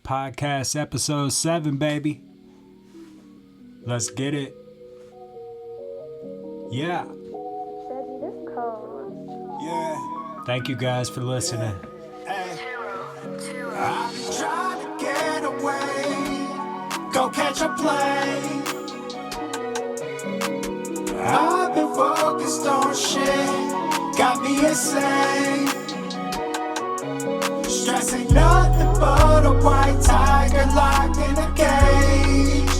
Podcast episode 7, baby. Let's get it. Yeah. Yeah. Thank you guys for listening. Hey. I've been trying to get away, go catch a plane. I've been focused on shit, got me insane. Stress ain't nothing but a white tiger locked in a cage.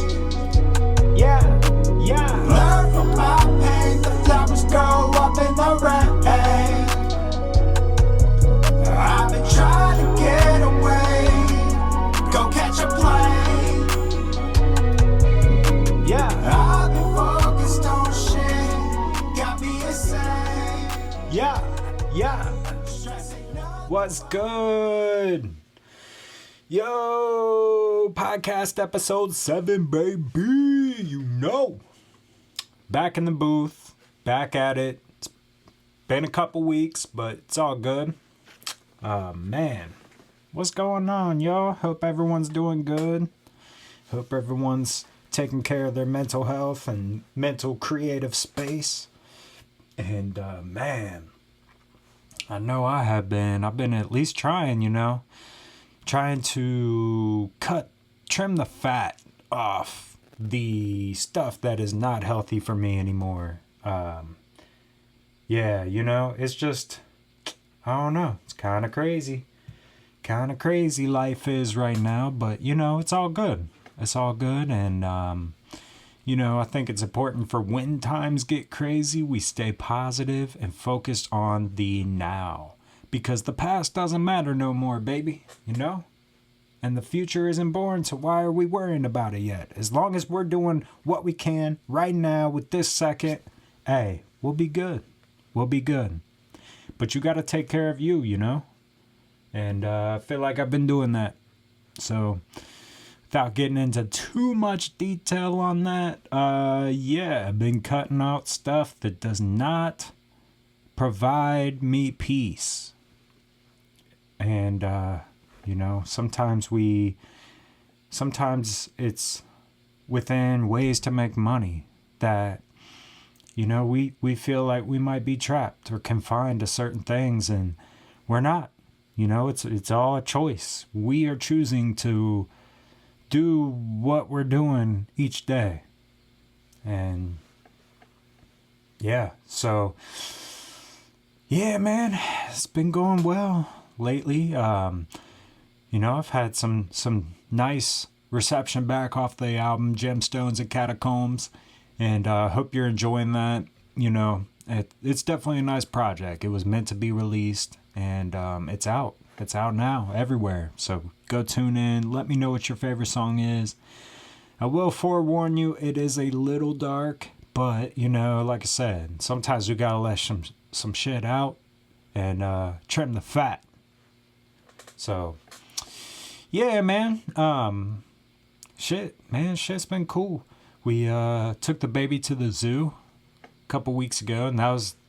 Yeah. Learn from my pain, the flowers grow up in the rain. I've been trying to get away, go catch a plane. Yeah. I've been focused on shit, got me insane. Yeah. Stress ain't nothing. What's good? Yo, podcast episode 7, baby. You know. Back in the booth, back at it. It's been a couple weeks, but it's all good. Man, what's going on, y'all? Hope everyone's doing good. Hope everyone's taking care of their mental health and mental creative space. And, man, I know I have been. I've been at least trying, trying to trim the fat off the stuff that is not healthy for me anymore. It's just, I don't know. It's kind of crazy. Kind of crazy life is right now, but, it's all good. It's all good, and, I think it's important for when times get crazy, we stay positive and focused on the now. Because the past doesn't matter no more, baby, And the future isn't born, so why are we worrying about it yet? As long as we're doing what we can right now with this second, hey, we'll be good. We'll be good. But you got to take care of you, And I feel like I've been doing that. So, without getting into too much detail on that, I've been cutting out stuff that does not provide me peace. And, sometimes it's within ways to make money that, we feel like we might be trapped or confined to certain things, and we're not. It's all a choice. We are choosing to do what we're doing each day. And man, it's been going well lately. I've had some nice reception back off the album Gemstones and Catacombs, and hope you're enjoying that. It's definitely a nice project. It was meant to be released, and it's out. It's out now everywhere. So go tune in. Let me know what your favorite song is. I will forewarn you, it is a little dark, but like I said, sometimes we gotta let some shit out and trim the fat. So yeah, man. Shit's been cool. We took the baby to the zoo a couple weeks ago, and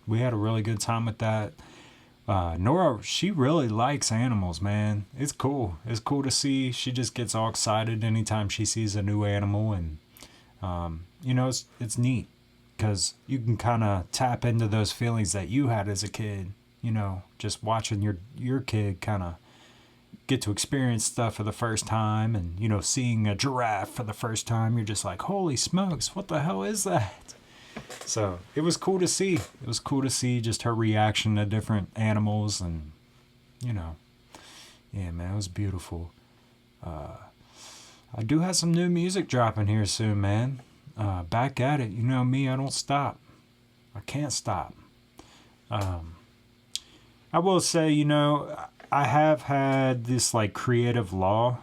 we had a really good time with that. Nora, she really likes animals, man. It's cool. It's cool to see. She just gets all excited anytime she sees a new animal, and it's neat because you can kind of tap into those feelings that you had as a kid. Just watching your kid kind of get to experience stuff for the first time, and seeing a giraffe for the first time, you're just like, holy smokes, what the hell is that? So it was cool to see. It was cool to see just her reaction to different animals, and yeah, man, it was beautiful. I do have some new music dropping here soon, man. Back at it. You know me, I don't stop. I can't stop. I will say, I have had this like creative law,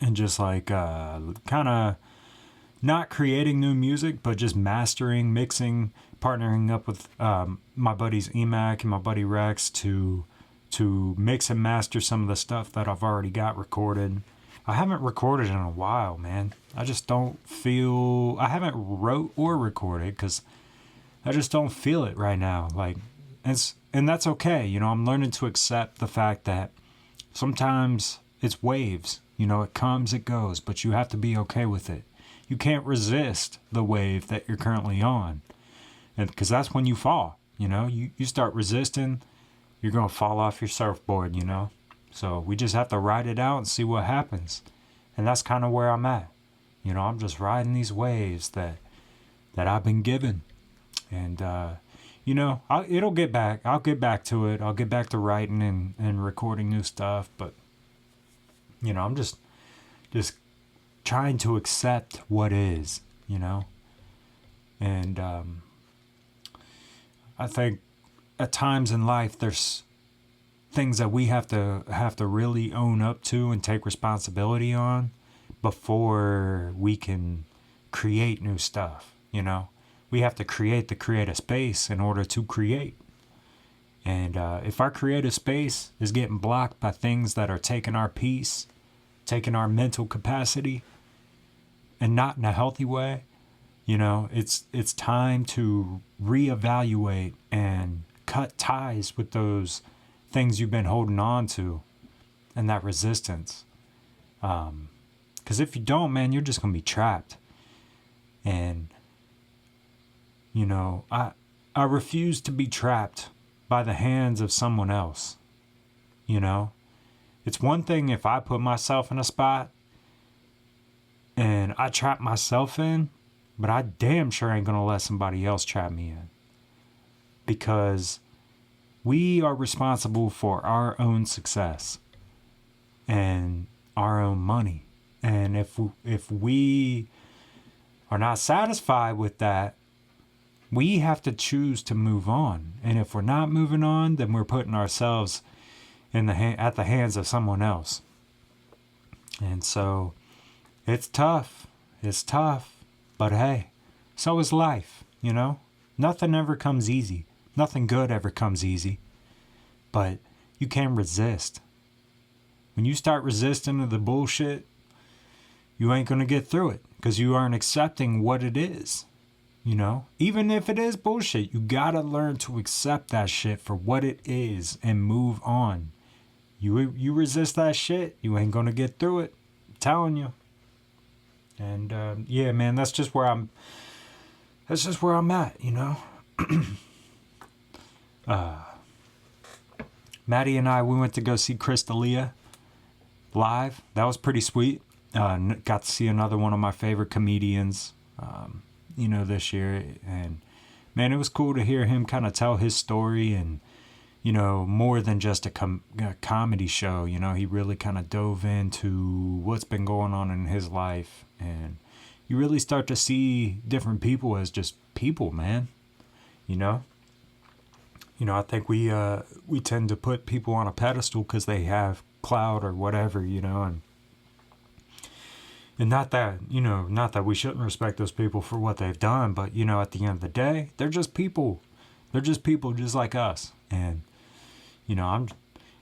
and just like kind of not creating new music, but just mastering, mixing, partnering up with my buddies Emac and my buddy Rex to mix and master some of the stuff that I've already got recorded. I haven't recorded in a while, man. I just don't feel... I haven't wrote or recorded because I just don't feel it right now. And that's okay. I'm learning to accept the fact that sometimes it's waves. You know, it comes, it goes, but you have to be okay with it. You can't resist the wave that you're currently on. And because that's when you fall, you know, you start resisting, you're going to fall off your surfboard, you know. So we just have to ride it out and see what happens. And that's kind of where I'm at. You know, I'm just riding these waves that I've been given. And, you know, it'll get back. I'll get back to it. I'll get back to writing and recording new stuff. But, you know, I'm just trying to accept what is, you know. And I think at times in life there's things that we have to really own up to and take responsibility on before we can create new stuff, you know. We have to create the creative space in order to create. And if our creative space is getting blocked by things that are taking our peace, taking our mental capacity, and not in a healthy way, you know, it's time to reevaluate and cut ties with those things you've been holding on to and that resistance. Because if you don't, man, you're just going to be trapped. And, you know, I refuse to be trapped by the hands of someone else. You know, it's one thing if I put myself in a spot and I trap myself in, but I damn sure ain't going to let somebody else trap me in. Because we are responsible for our own success and our own money. And if we are not satisfied with that, we have to choose to move on. And if we're not moving on, then we're putting ourselves at the hands of someone else. And so it's tough. It's tough. But hey, so is life, you know? Nothing ever comes easy. Nothing good ever comes easy. But you can resist. When you start resisting to the bullshit, you ain't going to get through it because you aren't accepting what it is. You know, even if it is bullshit, you got to learn to accept that shit for what it is and move on. You resist that shit, you ain't going to get through it. I'm telling you. And yeah, man, that's just where I'm at, you know. Maddie and I, we went to go see Crystalia live. That was pretty sweet. Got to see another one of my favorite comedians, you know, this year. And man, it was cool to hear him kind of tell his story and, you know, more than just a comedy show. You know, he really kind of dove into what's been going on in his life. And you really start to see different people as just people, man. You know? I think we tend to put people on a pedestal because they have clout or whatever, you know, and not that we shouldn't respect those people for what they've done, but, you know, at the end of the day, they're just people. They're just people just like us. And, you know,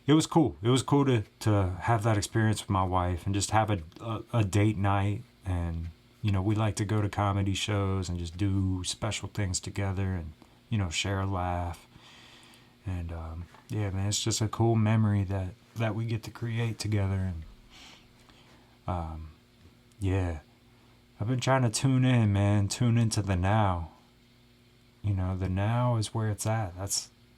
it was cool. It was cool to have that experience with my wife and just have a date night. And, you know, we like to go to comedy shows and just do special things together and, you know, share a laugh. And, yeah, man, it's just a cool memory that we get to create together. And, yeah, I've been trying to tune in, man, tune into the now. You know, the now is where it's at.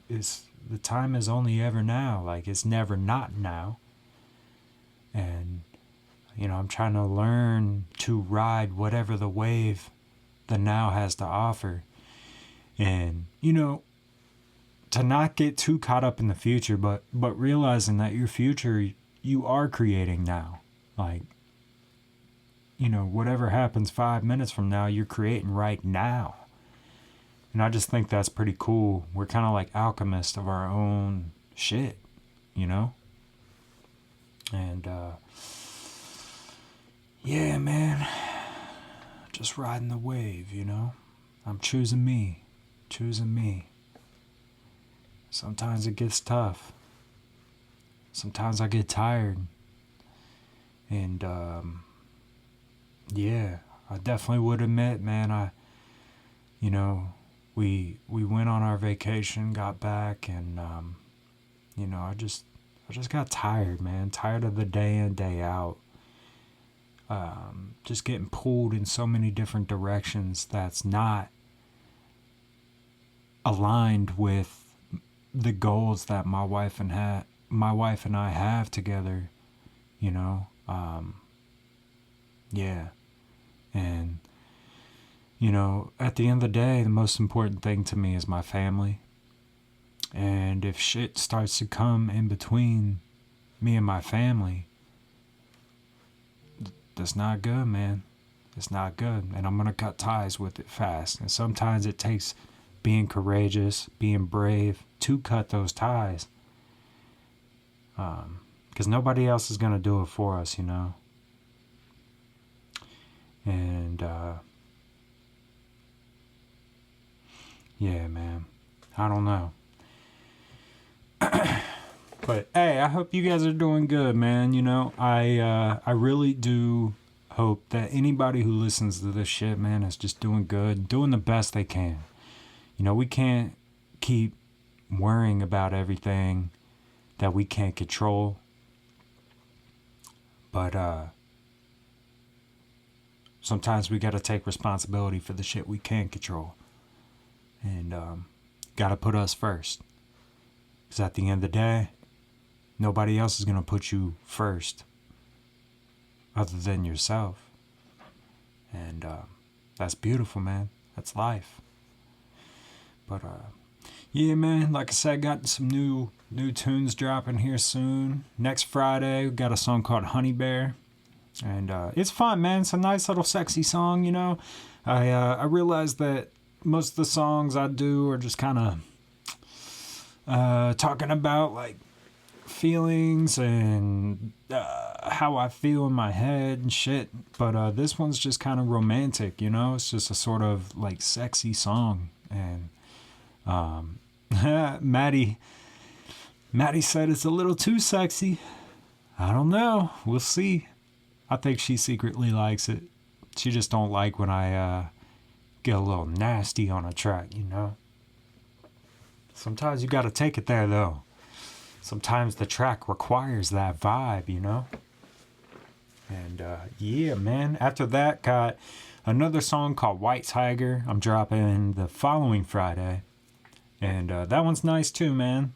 The time is only ever now. Like, it's never not now. And, you know, I'm trying to learn to ride whatever the wave the now has to offer. And, you know, to not get too caught up in the future, but realizing that your future you are creating now. Like, you know, whatever happens 5 minutes from now, you're creating right now. And I just think that's pretty cool. We're kind of like alchemists of our own shit, you know? And, yeah, man, just riding the wave, you know? I'm choosing me. Sometimes it gets tough. Sometimes I get tired. And, yeah, I definitely would admit, man, we went on our vacation, got back, and, you know, I just got tired, man. Tired of the day in, day out. Just getting pulled in so many different directions that's not aligned with the goals that my wife and I have together, you know. Yeah. And you know, at the end of the day, the most important thing to me is my family. And if shit starts to come in between me and my family, that's not good, man. It's not good. And I'm going to cut ties with it fast. And sometimes it takes being courageous, being brave to cut those ties. Because nobody else is going to do it for us, you know. And, yeah, man. I don't know. But hey, I hope you guys are doing good, man. You know, I really do hope that anybody who listens to this shit, man, is just doing good, doing the best they can. You know, we can't keep worrying about everything that we can't control. But sometimes we got to take responsibility for the shit we can control. And got to put us first. Because at the end of the day, nobody else is going to put you first other than yourself. And that's beautiful, man. That's life. But yeah, man, like I said, got some new tunes dropping here soon. Next Friday, we got a song called Honey Bear. And it's fun, man. It's a nice little sexy song, you know. I realized that most of the songs I do are just kind of talking about like feelings and how I feel in my head and shit. But this one's just kind of romantic, you know. It's just a sort of like sexy song. And Maddie said it's a little too sexy. I don't know. We'll see. I think she secretly likes it. She just don't like when I get a little nasty on a track, you know. Sometimes you gotta take it there, though. Sometimes the track requires that vibe, you know. And yeah, man. After that, got another song called White Tiger. I'm dropping the following Friday. And that one's nice too, man.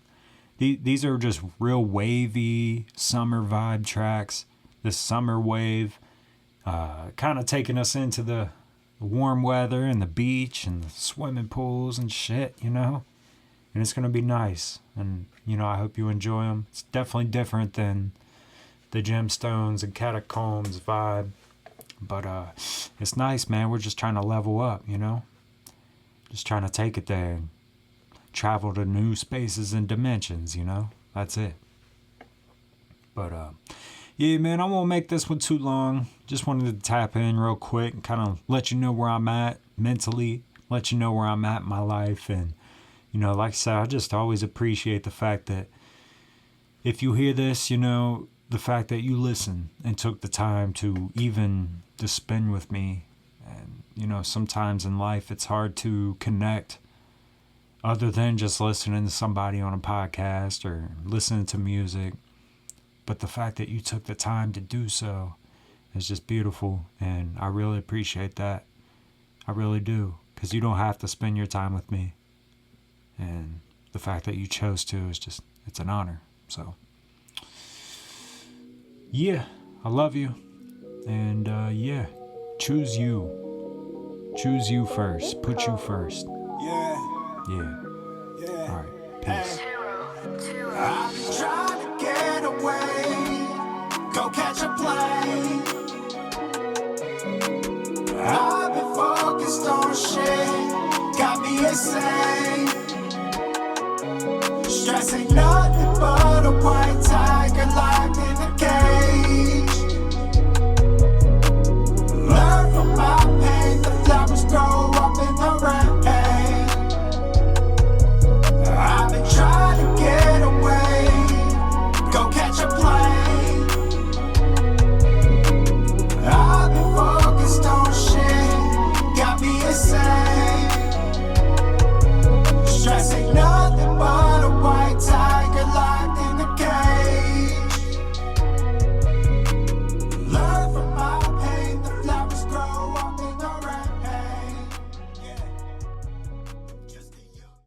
These are just real wavy summer vibe tracks. This summer wave kind of taking us into the warm weather and the beach and the swimming pools and shit, you know. And it's going to be nice. And, you know, I hope you enjoy them. It's definitely different than the Gemstones and Catacombs vibe. But it's nice, man. We're just trying to level up, you know. Just trying to take it there and travel to new spaces and dimensions, you know. That's it. But, yeah, man, I won't make this one too long. Just wanted to tap in real quick and kind of let you know where I'm at mentally. Let you know where I'm at in my life. And, you know, like I said, I just always appreciate the fact that if you hear this, you know, the fact that you listen and took the time to even to spend with me. And, you know, sometimes in life it's hard to connect other than just listening to somebody on a podcast or listening to music. But the fact that you took the time to do so is just beautiful. And I really appreciate that. I really do. Because you don't have to spend your time with me. And the fact that you chose to is just, it's an honor. So, yeah, I love you. And yeah, choose you. Choose you first. Put you first. Yeah. Yeah. Yeah. All right. Peace. I've